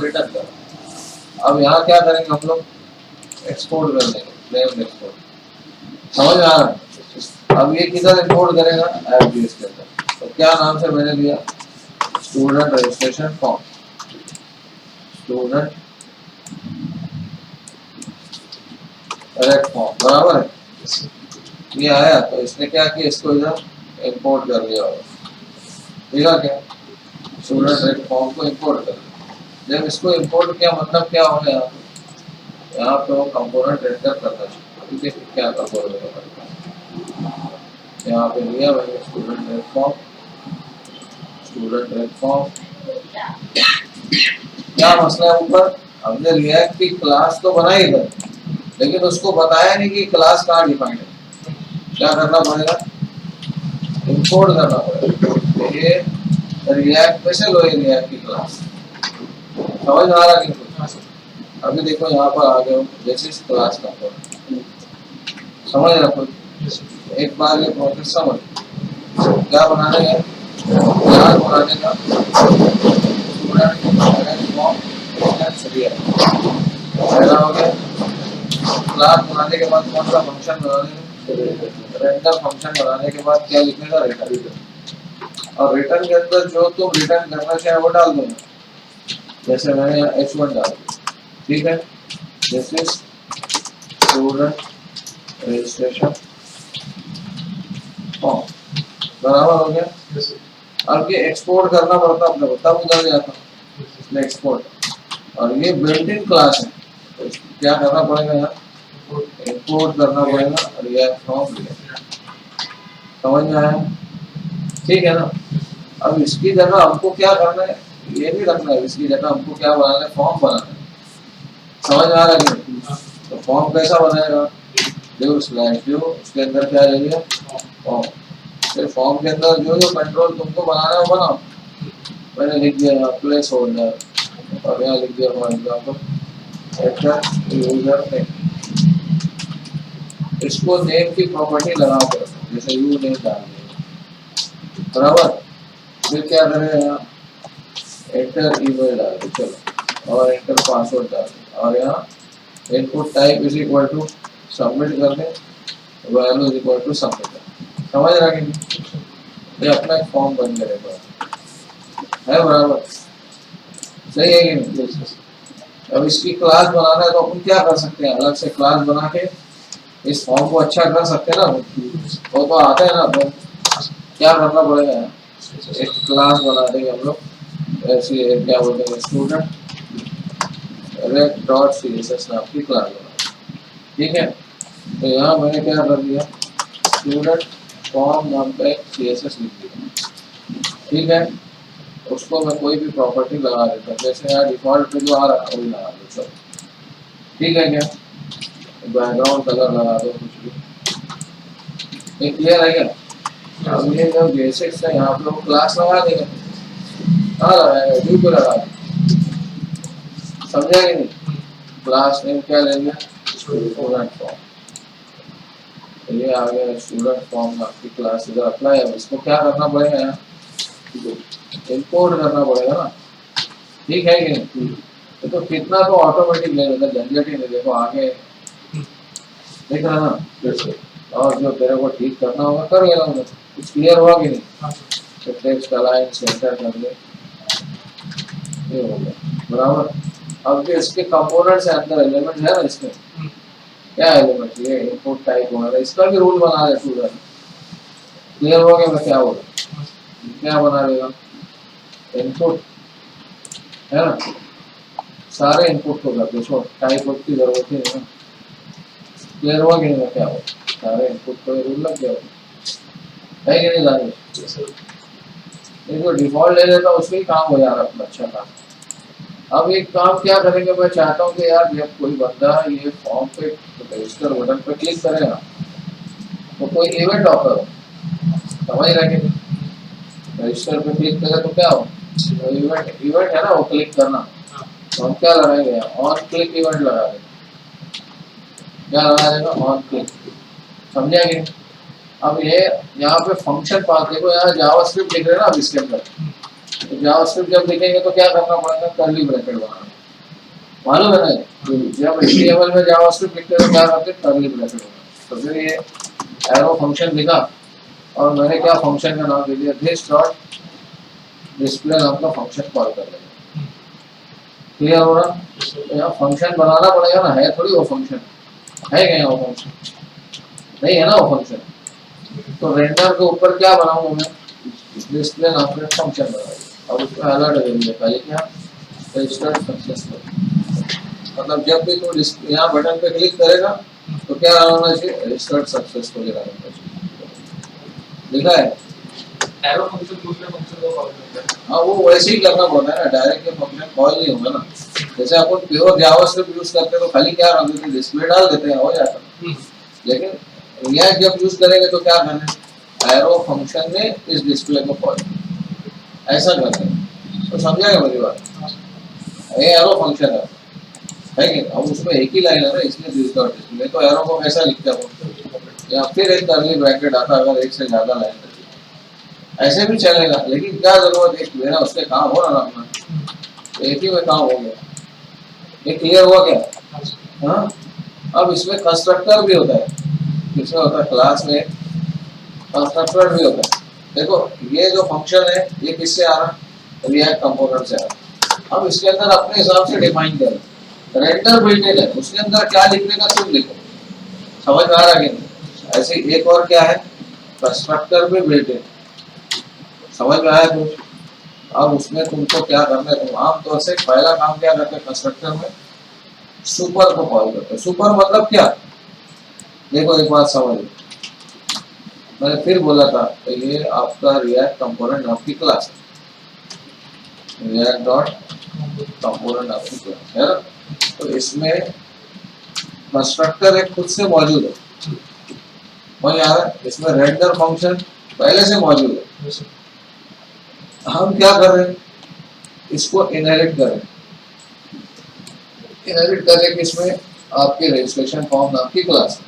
Return कर। अब यहाँ क्या करेंगे हम लोग, एक्सपोर्ट कर देंगे, प्लेन एक्सपोर्ट। समझ में आ रहा है? अब ये किधर इंपोर्ट करेगा, एफबीएस के अंदर। तो क्या नाम से मैंने लिया, student registration form, student registration form, बराबर है। ये आया तो इसने क्या किया, इसको इधर इंपोर्ट कर लिया होगा, ठीक है क्या, स्टूडेंट रजिस्ट्रेशन फॉर्म को इंपोर्ट कर लिया। जब इसको इंपोर्ट किया मतलब क्या हो गया, यहाँ पे वो कंपोनेंट रेंडर करना चाहिए। ठीक है, क्या कंपोनेंट, यहाँ पे लिया मैंने student red form, student red form. क्या मसला है ऊपर, हमने रिएक्ट की क्लास तो बनाई इधर, लेकिन उसको बताया नहीं कि क्लास कहाँ डिफाइन है। क्या करना पड़ेगा, इंपोर्ट करना पड़ेगा। ये रिएक्ट में से लो, ये रिएक्ट की क्लास, समझ में आ रहा कि अभी देखो यहाँ पर आ गए, जैसे क्लास का समझ रखो। एक बार ये प्रोसेस समझ, क्या बनाने का, क्लास बनाने का, पहला हो गया। क्लास बनाने के बाद कौन सा फंक्शन बनाने, रेंडर फंक्शन बनाने के बाद क्या लिखने का, रिटर्न। और रिटर्न के अंदर जो तुम रिटर्न करना चाहे वो डाल दो, जैसे मैंने H1 डाल दिया, ठीक है। This is student registration form, बराबर हो गया। अब ये एक्सपोर्ट करना पड़ता अपने को, तब उधर जाता इसमें एक्सपोर्ट। और ये बिल्ट इन क्लास है, तो क्या करना पड़ेगा, यहाँ इंपोर्ट करना पड़ेगा रिएक्ट फ्रॉम रिएक्ट। समझ में आया, ठीक है ना। अब इसकी जगह हमको क्या करना है, ये नहीं रखना है, इसकी जगह हमको क्या बनाना है, फॉर्म बनाना है। समझ में आ रहा है, तो फॉर्म कैसा बनाएगा, जो स्लैश जो उसके अंदर क्या रहेगा, फॉर्म। फिर फॉर्म के अंदर जो जो कंट्रोल तुमको बनाना है वो बनाओ। मैंने लिख दिया प्लेस होल्डर, और यहाँ लिख दिया for example enter user name. इसको नेम की प्रॉपर्टी लगा कर, जैसे यू नेम डाल दिया, बराबर। फिर क्या करें, यहाँ एंटर ईमेल डाल दो, चलो, और एंटर पासवर्ड डाल दो, और यहाँ input type is equal to submit कर दें, value is equal to submit. समझ रहा कि ये अपना एक फॉर्म बन जाएगा, है बराबर, सही है कि नहीं। अब इसकी क्लास बनाना है तो अपन क्या कर सकते हैं, अलग से क्लास बना के इस फॉर्म को अच्छा कर सकते हैं ना, वो तो आता है ना। तो क्या करना पड़ेगा, एक क्लास बना देंगे हम लोग, ऐसी क्या बोलते हैं, स्टूडेंट रेड डॉट सीएसएस नाम की क्लास बना, ठीक है। तो यहाँ मैंने क्या कर दिया, स्टूडेंट फॉर्म नाम का एक सीएसएस लिख दिया, ठीक है। उसको मैं कोई भी प्रॉपर्टी लगा देता हूँ, जैसे यहाँ डिफॉल्ट पे जो आ रहा है वही लगा दो, चलो, ठीक है। क्या बैकग्राउंड कलर लगा दो, कुछ भी, ये क्लियर है क्या। अब ये जो बेसिक्स है यहाँ पे लोग क्लास लगा देंगे, कहाँ लगाएंगे, ड्यू पे लगा देंगे, समझा कि नहीं। क्लास नेम क्या लेंगे, स्टूडेंट फॉर्म। तो ये आ गया स्टूडेंट फॉर्म आपकी क्लास, इधर अप्लाई है। इसको क्या करना पड़ेगा, यहाँ इंपोर्ट करना पड़ेगा ना, ठीक है कि नहीं। तो कितना तो ऑटोमेटिक ले लेगा, झंझट ही नहीं। देखो आगे देख रहा ना, और जो तेरे को ठीक करना होगा कर लेगा उधर। कुछ क्लियर हुआ कि नहीं, तो टेक्स्ट अलाइन सेंटर कर ले, ये हो गया बराबर। अब जो इसके कंपोनेंट्स है, अंदर एलिमेंट है ना, इसमें क्या एलिमेंट, ये इनपुट टाइप होगा, इसका भी रूल बना रहे पूरा। क्लियर हो गया, मैं क्या बोला, क्या बना देगा, इनपुट है ना, सारे इनपुट को कर दो, टाइप की जरूरत ही नहीं है। क्लियर हुआ कि नहीं, क्या हो, सारे इनपुट को रूल लग गया है कि नहीं जाने। ये जो डिफॉल्ट ले लेता उसमें ही काम हो जा रहा है, अच्छा काम। अब एक काम क्या करेंगे, मैं चाहता हूँ कि यार जब कोई बंदा ये फॉर्म पे रजिस्टर बटन पे क्लिक करेगा तो कोई इवेंट ऑकर हो, समझ रहे कि रजिस्टर पे क्लिक करेगा तो क्या हो, इवेंट, इवेंट है ना वो क्लिक करना। तो हम क्या लगाएंगे, ऑन क्लिक इवेंट लगा देंगे, क्या लगा देगा, ऑन क्लिक, समझा कि। अब ये यहाँ पे फंक्शन पास देखो, यहाँ जावास्क्रिप्ट लिख रहे हैं ना अब इसके अंदर, तो जावास्क्रिप्ट जब लिखेंगे तो क्या करना पड़ेगा, कर्ली ब्रैकेट बनाना, मालूम है ना? जब HTML में जावास्क्रिप्ट लिखते तो क्या करते, कर्ली ब्रैकेट होगा। तो फिर ये एरो फंक्शन लिखा और मैंने क्या फंक्शन का नाम दे दिया, दिस डॉट डिस्प्ले नाम का फंक्शन कॉल कर लेंगे। क्लियर हो रहा? तो यहाँ फंक्शन बनाना पड़ेगा ना, है थोड़ी वो फंक्शन, है क्या वो फंक्शन? नहीं है ना वो फंक्शन। तो रेंडर के ऊपर क्या बनाऊंगा मैं, डिस्प्ले नाम का फंक्शन बनाऊंगा और उसमें अलर्ट दे दिया पहले क्या, रजिस्टर्ड सक्सेसफुल। मतलब जब भी तू यहाँ बटन पे क्लिक करेगा तो क्या होना चाहिए, रजिस्टर्ड सक्सेसफुल होना चाहिए। लिखा है एरो फंक्शन दूसरे फंक्शन को कॉल करता है। हाँ, वो वैसे ही करना पड़ता है ना, डायरेक्ट ये फंक्शन कॉल नहीं होगा ना। जैसे अपन प्योर जावास्क्रिप्ट यूज करते हैं तो खाली क्या रख देते हैं, डिस्प्ले डाल देते हैं, हो जाता है। लेकिन रिएक्ट जब यूज करेंगे तो क्या करना है, एरो फंक्शन में इस डिस्प्ले को कॉल ऐसा करते हैं। तो समझाएगा मेरी बात? ये एरो फंक्शन है कि अब उसमें एक ही लाइन है ना, इसलिए दिस डॉट डिस्प्ले। तो एरो को कैसा लिखते हैं, या फिर एक कर्ली ब्रैकेट आता अगर एक से ज्यादा लाइन है ऐसे भी चलेगा, लेकिन क्या जरूरत है, मेरा उसके काम हो रहा अपना, तो एक ही में काम हो गया। ये क्लियर हुआ क्या? हाँ। अब इसमें कंस्ट्रक्टर भी होता है, इसमें होता है क्लास में कंस्ट्रक्टर भी होता है। देखो ये जो फंक्शन है ये किससे आ रहा है, रिएक्ट कंपोनेंट से आ रहा है। अब इसके अंदर अपने हिसाब से डिफाइन करें, रेंडर बिल्ट-इन है, उसके अंदर क्या लिखने का तुम लिखो, समझ में आ रहा है कि ऐसे एक और क्या है, कंस्ट्रक्टर भी बिल्ट-इन, समझ में आया कुछ? अब उसमें तुमको क्या करना है, तुम आमतौर से पहला काम क्या करते हैं कंस्ट्रक्टर में, सुपर को कॉल करते हैं। सुपर मतलब क्या, देखो एक बात समझ, मैंने फिर बोला था तो ये आपका रिएक्ट कंपोनेंट नाम की क्लास है, रिएक्ट डॉट कंपोनेंट नाम की क्लास है ना। तो इसमें कंस्ट्रक्टर एक खुद से मौजूद है, समझ आ रहा है? इसमें रेंडर फंक्शन पहले से मौजूद है। हम क्या कर रहे हैं, इसको इनहेरिट कर रहे हैं, इनहेरिट कर रहे हैं किसमें, आपके रजिस्ट्रेशन फॉर्म नाम की क्लास।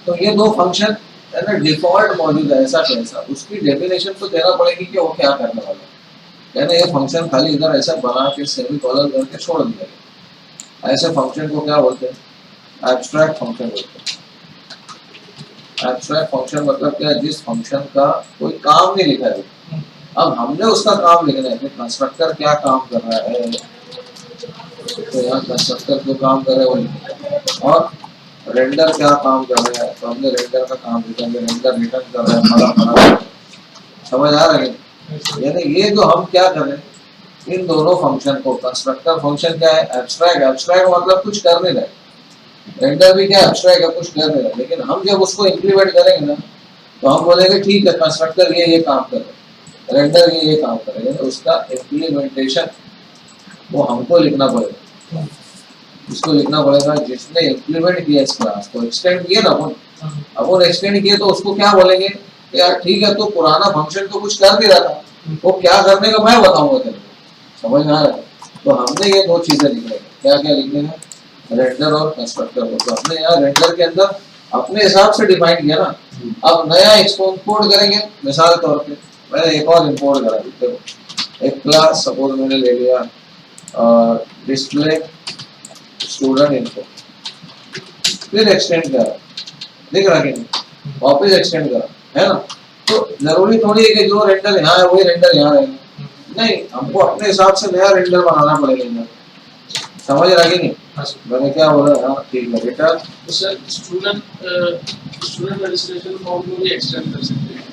तो ये दो फंक्शन है ना डिफॉल्ट मौजूद है, ऐसा कैसा, उसकी डेफिनेशन तो देना पड़ेगी कि वो क्या करने वाला है। यानी ये फंक्शन खाली इधर ऐसा बना के सेमीकोलन करके छोड़ दिया, ऐसे फंक्शन को क्या बोलते हैं, एब्स्ट्रैक्ट फंक्शन बोलते हैं। एब्स्ट्रैक्ट फंक्शन मतलब क्या है, जिस फंक्शन का कोई काम नहीं लिखा है, अब हमने उसका काम लिखना है। कंस्ट्रक्टर क्या काम कर रहा है, तो यहाँ कंस्ट्रक्टर जो काम कर रहा है वो लिखा, और रेंडर क्या काम कर रहा है, तो हमने रेंडर का काम लिखा, रेंडर रिटर्न कर रहा है फला, समझ आ रहा है? यानी ये जो हम क्या कर रहे हैं, इन दोनों फंक्शन को, कंस्ट्रक्टर फंक्शन क्या है, एब्स्ट्रैक्ट, एब्स्ट्रैक्ट मतलब कुछ करने लगे, रेंडर भी क्या एब्स्ट्रैक्ट है, कुछ करने लगे। लेकिन हम जब उसको इंप्लीमेंट करेंगे ना तो हम बोलेंगे ठीक है कंस्ट्रक्टर ये काम कर रहा है, रेंडर ये काम करेगा, तो उसका इम्प्लीमेंटेशन वो हमको लिखना पड़ेगा, इसको लिखना पड़ेगा जिसने इम्प्लीमेंट किया इस क्लास को, एक्सटेंड किया ना अपन, अब वो एक्सटेंड किया तो उसको क्या बोलेंगे, यार ठीक है तो पुराना फंक्शन तो कुछ कर नहीं रहा था, वो क्या करने का मैं बताऊंगा तेरे को, समझ में आ रहा है? तो हमने ये दो चीजें लिखने हैं, क्या क्या लिखने हैं, रेंडर और कंस्ट्रक्टर को। तो हमने यहाँ रेंडर के अंदर अपने हिसाब से डिफाइन किया ना, अब नया एक्सपोर्ट करेंगे, मिसाल तौर पे मैंने एक और इंपोर्ट करा, देखो एक क्लास सपोज मैंने ले लिया डिस्प्ले स्टूडेंट इन्फो, फिर एक्सटेंड करा, दिख रहा कि नहीं, वापस एक्सटेंड करा, है ना। तो जरूरी थोड़ी है कि जो रेंडर यहाँ है वही रेंडर यहाँ रहेगा, नहीं, हमको अपने हिसाब से नया रेंडर बनाना पड़ेगा, समझ रहा कि नहीं? मैंने क्या बोला, हाँ ठीक है बेटा, सर स्टूडेंट रजिस्ट्रेशन फॉर्म को भी एक्सटेंड कर सकते हैं।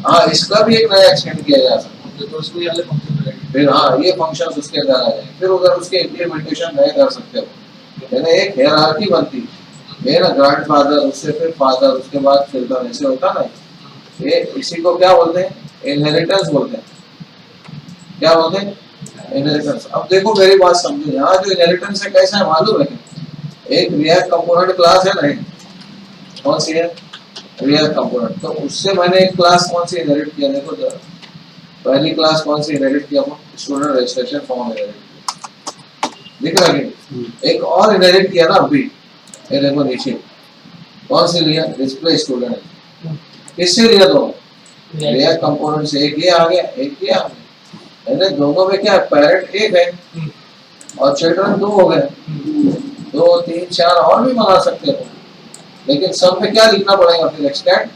हाँ इसका भी एक नया एक्सटेंड किया जा सकता है, तो उसमें ये वाले फंक्शन रहेंगे, फिर हाँ ये फंक्शंस उसके अंदर आ जाएंगे, फिर उधर उसके इम्प्लीमेंटेशन नए कर सकते हो, यानी एक हायरार्की बनती है ना, ग्रैंडफादर उससे फिर फादर उसके बाद चिल्ड्रन, ऐसे होता ना, ये इसी को क्या बोलते हैं, इनहेरिटेंस बोलते हैं। क्या बोलते हैं, इनहेरिटेंस। अब देखो मेरी बात समझो, यहाँ जो इनहेरिटेंस है कैसा है मालूम है, एक रिएक्ट कंपोनेंट क्लास है ना, कौन सी है, रिएक्ट कंपोनेंट, तो उससे मैंने एक क्लास कौन सी इनहेरिट किया, देखो जरा पहली क्लास कौन सी इनहेरिट किया, स्टूडेंट रजिस्ट्रेशन फॉर्म इनहेरिट किया, दिख रहा है? एक और इनहेरिट किया ना अभी, ये देखो नीचे कौन सी लिया, डिस्प्ले स्टूडेंट, किससे लिया, दो रिएक्ट कंपोनेंट से, एक ये आ गया एक ये आ गया, यानी दोनों में क्या है, पेरेंट एक है, और चिल्ड्रन 2 हो गए, 2 3 4 और भी बना सकते हो, लेकिन सब में क्या लिखना पड़ेगा फिर? Extend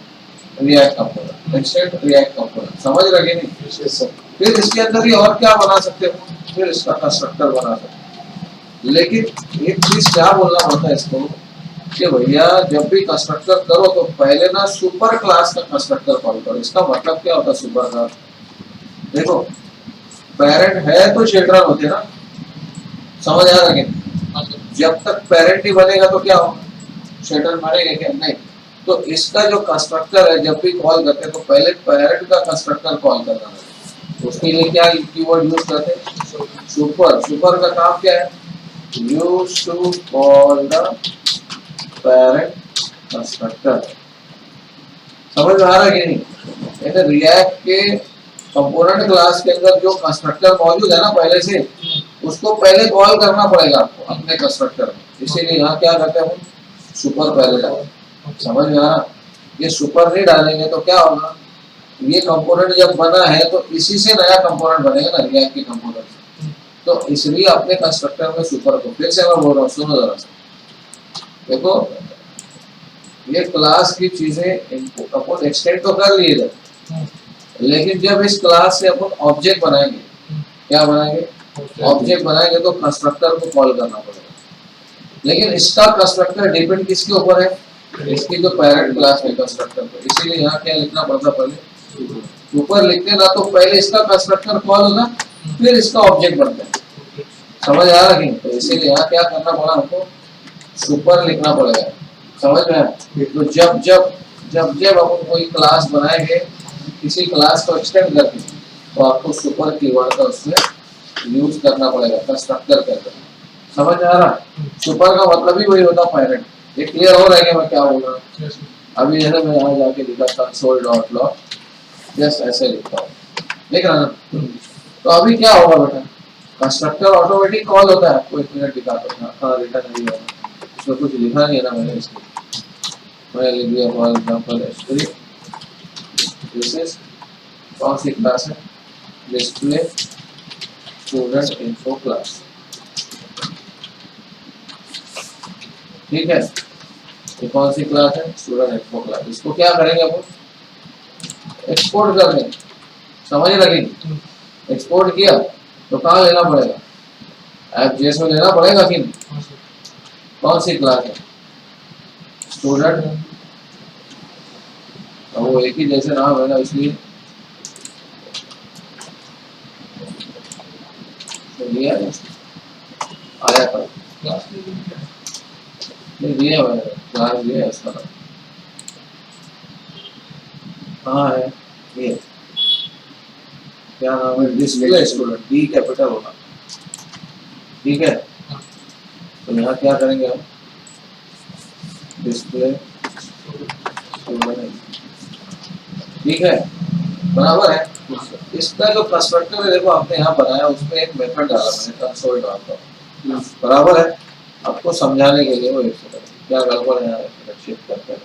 react component, extend react component, समझ रहे नहीं? फिर इसके अंदर ही और क्या बना सकते हो? फिर इसका कंस्ट्रक्टर बना सकते हो। लेकिन एक चीज क्या बोलना पड़ता है इसको कि भैया जब भी कंस्ट्रक्टर करो तो पहले ना सुपर क्लास का कंस्ट्रक्टर कॉल करो। इसका मतलब क्या होता है सुपर क्लास? देखो पेरेंट है तो चिल्ड्रन होते ना, समझ आ रहा है? जब तक पेरेंट ही बनेगा तो क्या होगा? चिल्ड्रन बनेगा क्या? नहीं। तो इसका जो कंस्ट्रक्टर है जब भी कॉल करते हैं तो पहले पेरेंट का कंस्ट्रक्टर कॉल करना है। उसके लिए क्या कीवर्ड यूज करते हैं? सुपर। सुपर का काम क्या है? Use to call the parent constructor. समझ में आ रहा है कि नहीं? रिएक्ट के कंपोनेंट क्लास के अंदर जो कंस्ट्रक्टर मौजूद है ना पहले से, उसको पहले कॉल करना पड़ेगा आपको अपने कंस्ट्रक्टर में। इसीलिए यहाँ क्या करते हैं? सुपर पहले डालें। समझ में आ रहा? ये सुपर नहीं डालेंगे तो क्या होगा? ये कंपोनेंट जब बना है तो इसी से नया कंपोनेंट बनेगा ना, रिएक्ट के कंपोनेंट से। तो इसलिए अपने कंस्ट्रक्टर में सुपर को फिर से मैं बोल रहा हूँ, सुनो जरा सा। देखो ये क्लास की चीजें अपन एक्सटेंड तो कर लिए थे, लेकिन जब इस क्लास से अपन ऑब्जेक्ट बनाएंगे, क्या बनाएंगे? ऑब्जेक्ट बनाएंगे तो कंस्ट्रक्टर को कॉल करना पड़ेगा। लेकिन इसका कंस्ट्रक्टर डिपेंड किसके ऊपर है? इसकी जो पेरेंट क्लास है कंस्ट्रक्टर पर। इसीलिए यहाँ क्या लिखना पड़ता? पहले ऊपर लिखते ना तो पहले इसका कंस्ट्रक्टर कॉल होगा, फिर इसका ऑब्जेक्ट बनता है। समझ आ रहा है? तो इसीलिए यहाँ क्या करना पड़ा हमको? सुपर लिखना पड़ेगा। समझ में आया? तो जब जब जब जब अपन कोई क्लास बनाएंगे किसी क्लास को एक्सटेंड करके, तो आपको सुपर कीवर्ड का उसमें यूज करना पड़ेगा कंस्ट्रक्टर के अंदर। समझ में आ रहा? सुपर का मतलब ही वही होता पेरेंट। ये क्लियर हो रहा है कि मैं क्या बोल रहा हूँ? अभी जैसे मैं यहाँ जाके लिखा कंसोल डॉट लॉग, जस्ट ऐसे लिखता हूँ, लिख रहा ना? तो अभी क्या होगा बेटा? कंस्ट्रक्टर ऑटोमेटिक कॉल होता है। आपको 1 मिनट दिखाता हूँ। हाँ लिखा नहीं है, इसमें कुछ लिखा नहीं है ना मैंने, इसमें मैंने लिख दिया for example S3। This is कौन सी क्लास है? Display student info class. ठीक है, ये कौन सी क्लास है? Student info class. इसको क्या करेंगे अपन? एक्सपोर्ट कर देंगे। समझ लगेगी? एक्सपोर्ट किया तो कहाँ लेना पड़ेगा? AppJS में लेना पड़ेगा कि नहीं? कौन सी क्लास है? स्टूडेंट। वो एक ही जैसे नाम है ना, इसलिए तो लिया आया था नहीं दिया मैंने क्लास दिया इसका नाम कहाँ है? ये क्या नाम है? डिस्प्ले स्टूडेंट, डी कैपिटल होगा। ठीक है, तो यहाँ क्या करेंगे हम? Display student. ठीक है, बराबर है। इसका जो कंस्ट्रक्टर है देखो आपने यहाँ बनाया, उसमें एक मेथड डाला मैंने कंसोल डालता हूँ, बराबर है। आपको समझाने के लिए वो एक सेकंड क्या गड़बड़ है यहाँ शिफ्ट करते हैं।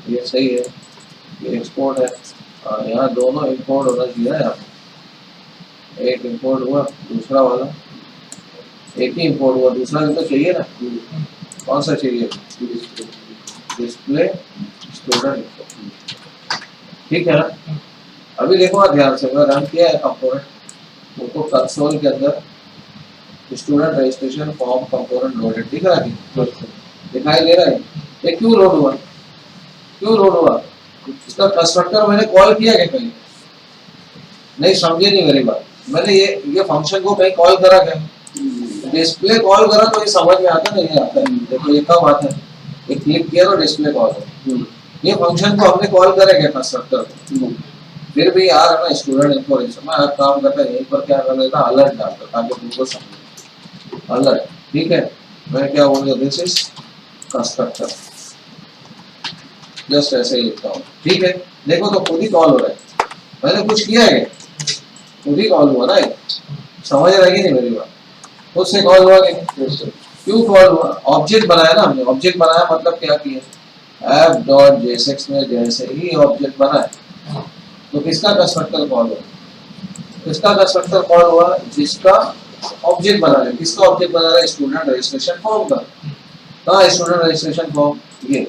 ये सही है, ये एक्सपोर्ट है। यहाँ दोनों इंपोर्ट होना चाहिए ना, यहाँ एक इंपोर्ट हुआ, दूसरा वाला एक ही इंपोर्ट हुआ, दूसरा भी तो चाहिए ना। कौन सा चाहिए? Display student. ठीक है ना? अभी देखो ध्यान से, मैं रन किया है कंपोनेंट, उनको कंसोल के अंदर student registration form component loaded दिख रहा है, दिखाई दे रहा है। ये क्यों लोड हुआ? क्यों लोड हुआ? इसका कंस्ट्रक्टर मैंने कॉल किया क्या कहीं? नहीं, समझे नहीं मेरी बात। मैंने ये फंक्शन को कहीं कॉल करा क्या? डिस्प्ले कॉल करा तो ये समझ में आता नहीं आता है। देखो ये कब आता है? ये क्लिक किया तो डिस्प्ले कॉल है। ये फंक्शन को हमने कॉल करा क्या कंस्ट्रक्टर को? फिर भी यार ना स्टूडेंट इन्फॉर्मेशन में काम करता है, यहीं पर क्या कर लेता, अलर्ट डालता ताकि तुमको समझे अलर्ट। ठीक है, मैं क्या बोल रहा हूँ? दिस इज कंस्ट्रक्टर, जस्ट ऐसे ही लिखता हूँ। ठीक है, देखो तो खुद ही कॉल हो रहा है, मैंने कुछ किया है? खुद ही कॉल हुआ ना। समझ रहेगी नहीं मेरी बात? खुद से कॉल हुआ कि क्यों कॉल हुआ? ऑब्जेक्ट बनाया ना हमने। ऑब्जेक्ट बनाया मतलब क्या किया? app.jsx में जैसे ही ऑब्जेक्ट बना है तो किसका कंस्ट्रक्टर कॉल हुआ? किसका कंस्ट्रक्टर कॉल हुआ? जिसका ऑब्जेक्ट बना रहे हैं। किसका ऑब्जेक्ट बना रहे हैं? स्टूडेंट रजिस्ट्रेशन फॉर्म का। कहाँ स्टूडेंट रजिस्ट्रेशन फॉर्म? ये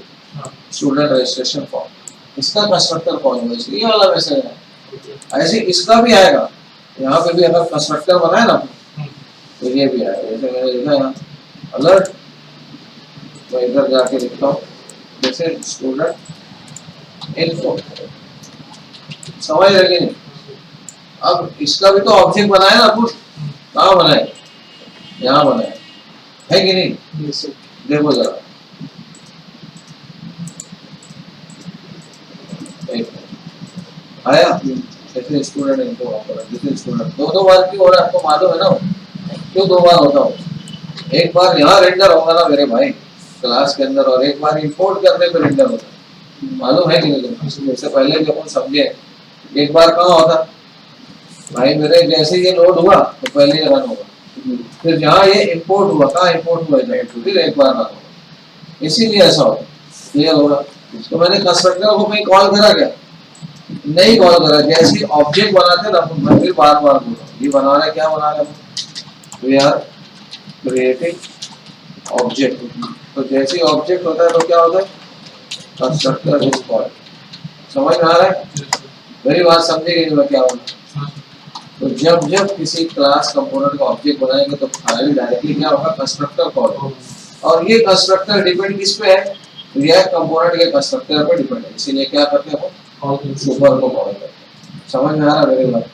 स्टूडेंट रजिस्ट्रेशन फॉर्म। इसका कंस्ट्रक्टर कौन होगा? इसलिए ये वाला मैसेज है। ऐसे इसका भी आएगा, यहाँ पे भी अगर कंस्ट्रक्टर बनाए ना तो ये भी आएगा। जैसे मैंने लिखा यहाँ अलर्ट, मैं इधर जाके लिखता हूँ जैसे स्टूडेंट इन्फो, समझ रहे नहीं? अब इसका भी तो ऑब्जेक्ट बनाया ना अपन, कहाँ बनाए? यहाँ बनाए, है कि नहीं? देखो जरा, आया जैसे स्टूडेंट इनको जैसे स्टूडेंट दो बार क्यों हो रहा है आपको मालूम है ना? क्यों दो बार होता हो? एक बार यहाँ रेंडर होगा ना मेरे भाई क्लास के अंदर, और एक बार इंपोर्ट करने पे रेंडर होता है। मालूम है कि नहीं? जैसे पहले भी अपन समझे, एक बार कहाँ होता भाई मेरे, जैसे ये लोड हुआ तो पहले ही रन होगा, फिर जहाँ ये इंपोर्ट हुआ, कहाँ इंपोर्ट हुआ फिर एक बार रन होगा, इसीलिए ऐसा होगा। क्लियर होगा? तो मैंने कंस्ट्रक्टर को कहीं कॉल करा क्या? नहीं कॉल करा। जैसे ऑब्जेक्ट बनाते ना अपन, मैं फिर बार बार बोल रहा हूँ, ये बना रहे क्या बना रहे? We are creating object. तो जैसे ऑब्जेक्ट होता है तो क्या होता है? Constructor is called. समझ में आ रहा है? मेरी बात समझेगी नहीं मैं क्या बोला? तो जब जब किसी क्लास कंपोनेंट का ऑब्जेक्ट बनाएंगे तो फाइनली डायरेक्टली क्या होगा? कंस्ट्रक्टर कॉल होगा। और ये कंस्ट्रक्टर डिपेंड किस पे है? रिएक्ट कंपोनेंट के कंस्ट्रक्टर पर डिपेंड है। इसीलिए क्या करते हैं वो? सुपर को कॉल करते हैं। समझ में आ रहा है मेरी बात?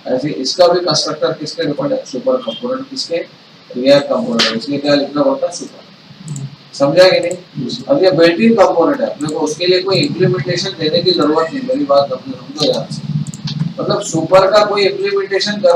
ऐसे इसका भी कंस्ट्रक्टर किसके डिपेंड है? सुपर कंपोनेंट किसके? React component. इसलिए क्या लिखना पड़ता है? सुपर। समझा कि नहीं? अब ये बिल्ट इन कंपोनेंट है, अपने को उसके लिए कोई इम्प्लीमेंटेशन देने की जरूरत नहीं। मेरी बात अपने समझो यार से, मतलब सुपर का कोई इम्प्लीमेंटेशन करने